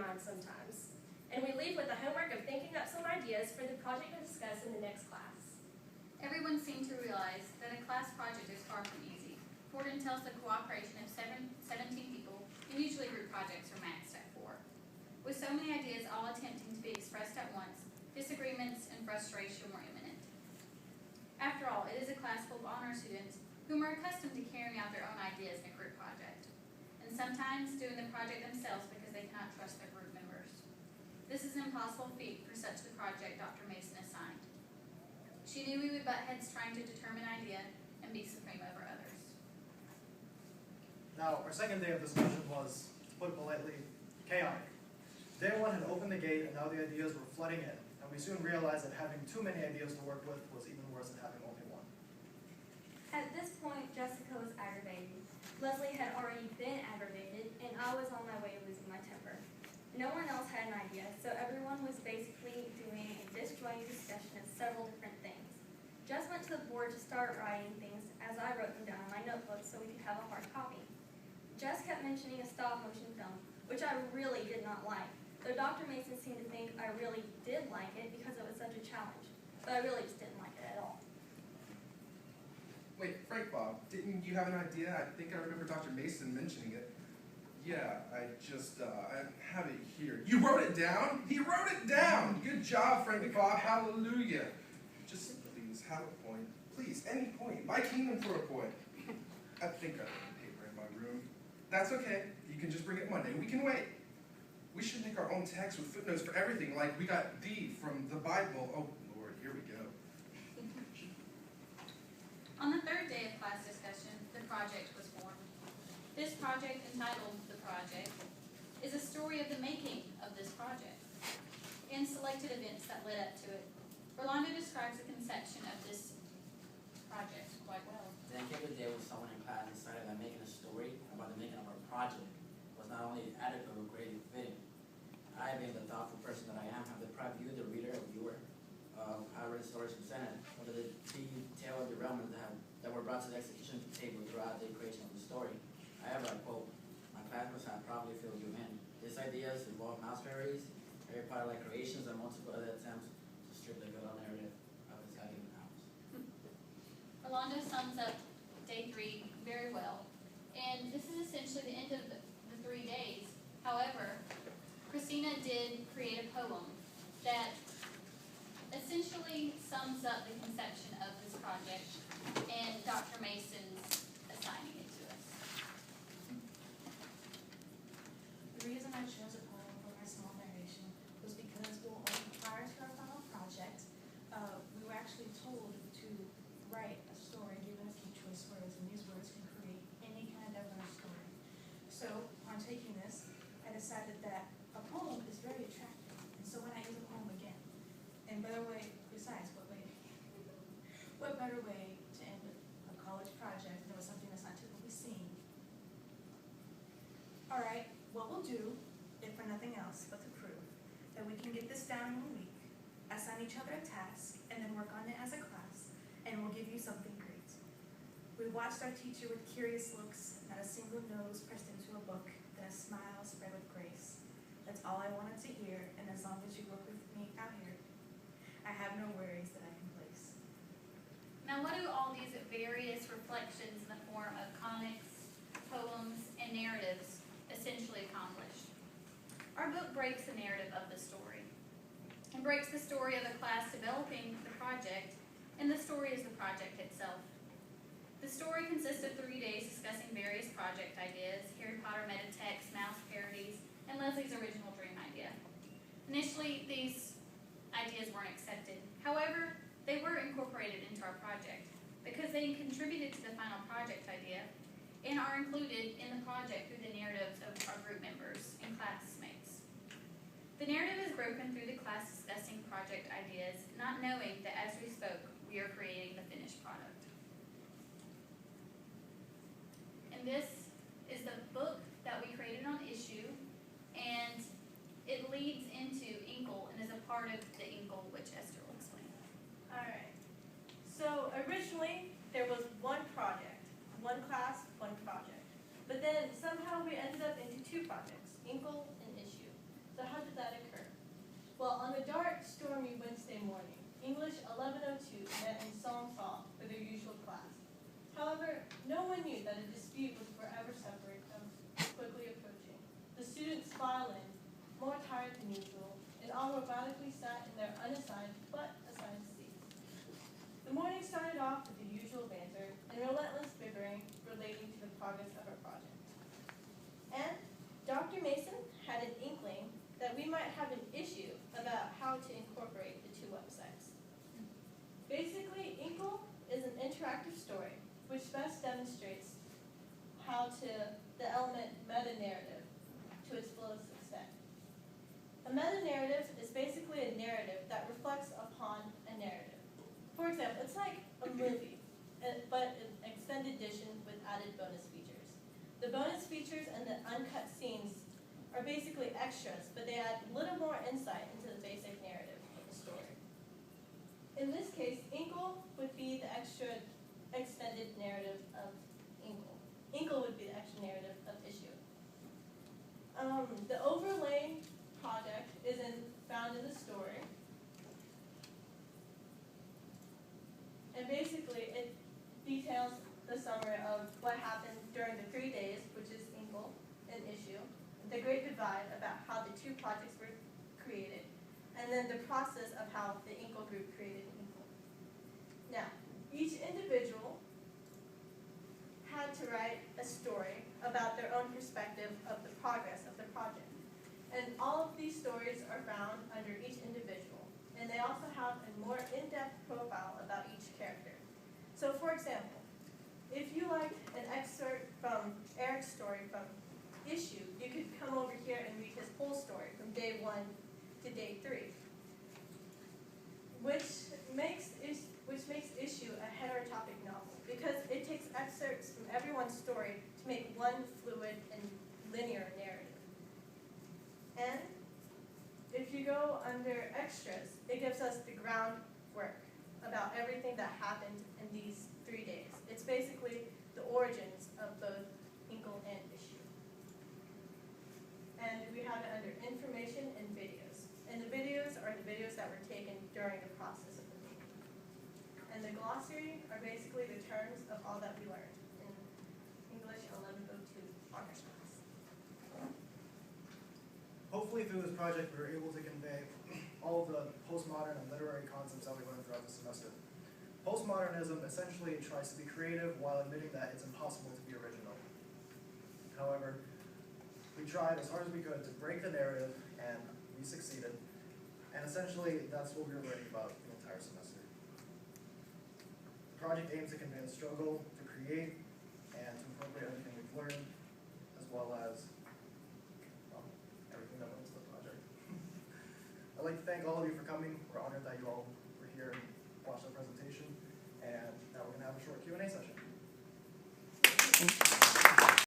minds sometimes. And we leave with the homework of thinking up some ideas for the project to discuss in the next class. Everyone seemed to realize that a class project is far from easy, for it entails the cooperation of 17 people, and usually group projects are maxed at 4. With so many ideas all attempting to be expressed at once, disagreements and frustration were imminent. After all, it is a class full of honor students whom are accustomed to carrying out their own ideas in a group project, and sometimes doing the project themselves because they cannot trust their group members. This is an impossible feat for such the project Dr. Mason assigned. She knew we would butt heads trying to determine an idea and be supreme over others. Now, our second day of discussion was, to put it politely, chaotic. Day one had opened the gate and now the ideas were flooding in, and we soon realized that having too many ideas to work with was even worse than having only one. At this point, Jessica was aggravated. Leslie had already been aggravated, and I was on my way to losing my temper. No one else had an idea, so everyone was basically doing a disjointed discussion of several different things. Jess went to the board to start writing things as I wrote them down in my notebook so we could have a hard copy. Jess kept mentioning a stop-motion film, which I really did not like, though Dr. Mason seemed to think I really did like it because it was such a challenge, but I really just didn't like it at all. Wait, Frank Bob, didn't you have an idea? I think I remember Dr. Mason mentioning it. Yeah, I have it here. You wrote it down? He wrote it down! Good job, Frank Bob, hallelujah. Just please, have a point. Please, any point. My kingdom for a point. I think I left the paper in my room. That's okay, you can just bring it Monday. We can wait. We should make our own text with footnotes for everything, like we got D from the Bible. Oh, Lord, here we go. On the third day of class discussion, the project was formed. This project, entitled The Project, is a story of the making of this project and selected events that led up to it. Rolando describes the conception of this project quite well. Then came the day when someone in class decided that making a story about the making of our project was not only adequate but greatly fitting. I, being the thoughtful person that I am, have deprived you, the reader or viewer, of however the story is presented, whether the detailed derailments that were brought to the execution table throughout the creation of the story. However, I quote, my classmates have probably filled you in. These ideas involve mouse fairies, Harry Potter-like creations, and multiple other attempts to strip the good old narrative of its God-given powers. Rolando sums up day 3 very well, and this is essentially the end of the 3 days. However, Christina did create a poem that essentially sums up the conception of this project and Dr. Mason's assigning it to us. The reason I chose a poem for my small narration was because, well, prior to our final project, we were actually told to write a story given a few choice words, and these words can create any kind of diverse story. So, on taking this, I decided that a poem is very attractive, and so when I use a poem again, and better way, besides, what better way to end a college project than with something that's not typically seen? Alright, what we'll do, if for nothing else but to prove that we can get this down in a week, assign each other a task, and then work on it as a class, and we'll give you something great. We watched our teacher with curious looks, not a single nose pressed into a book, then a smile spread with grace. That's all I wanted to hear, and as long as you work with me out here, I have no worries that I can place. Now, what do all these various reflections in the form of comics, poems, and narratives essentially accomplish? Our book breaks the narrative of the story. It breaks the story of the class developing the project, and the story is the project itself. The story consists of 3 days discussing various project ideas, Harry Potter meta text, mouse parodies, and Leslie's original dream idea. Initially, these ideas weren't accepted. However, they were incorporated into our project because they contributed to the final project idea and are included in the project through the narratives of our group members and classmates. The narrative is broken through the class discussing project ideas, not knowing that as we spoke, we are creating the finished product. And this is the book that we created on Issue, and it leads into Inkle and is a part of the Inkle, which Esther will explain. Alright, so originally there was one project, one class, one project. But then somehow we ended up into 2 projects, Inkle and Issue. So violent, more tired than usual, and all robotically sat in their unassigned but assigned seats. The morning started off with the usual banter and relentless bickering relating to the progress of our project. And Dr. Mason had an inkling that we might have an issue about how to incorporate the two websites. Basically, Inkle is an interactive story which best demonstrates how the element meta-narrative to its fullest extent. A meta-narrative is basically a narrative that reflects upon a narrative. For example, it's like a movie, but an extended edition with added bonus features. The bonus features and the uncut scenes are basically extras, but they add a little more insight into the basic narrative of the story. In this case, Inkle would be the extra extended narrative of Inkle. Inkle would be the extra narrative of Issue. The overlay project is found in the story. And basically, it details the summary of what happened during the 3 days, which is Inkle and Issue, the Great Divide, about how the two projects were created, and then the process of how the Inkle group created Inkle. Now, each individual had to write a story about their own perspective of the progress of the project. And all of these stories are found under each individual. And they also have a more in-depth profile about each character. So for example, if you liked an excerpt from Eric's story from Issue, you could come over here and read his whole story from day 1 to day 3. Which makes Issue a heterotopic novel because it takes excerpts from everyone's story to make one fluid and linear narrative. And if you go under extras, it gives us the groundwork about everything that happened in these 3 days. It's basically the origins of both Inkle and Issue. And we have it under information and videos. And the videos are the videos that were taken during the process of the making. And the glossary are basically the terms of all that we learned in English 1102 honors class. Hopefully through this project we were able to convey all of the postmodern and literary concepts that we learned throughout the semester. Postmodernism essentially tries to be creative while admitting that it's impossible to be original. However, we tried as hard as we could to break the narrative, and we succeeded. And essentially, that's what we were learning about the entire semester. The project aims to convey the struggle to create and to incorporate everything we've learned, as well as everything that went into the project. I'd like to thank all of you for coming. We're honored that you all were here and watched the presentation. And now we're going to have a short Q&A session.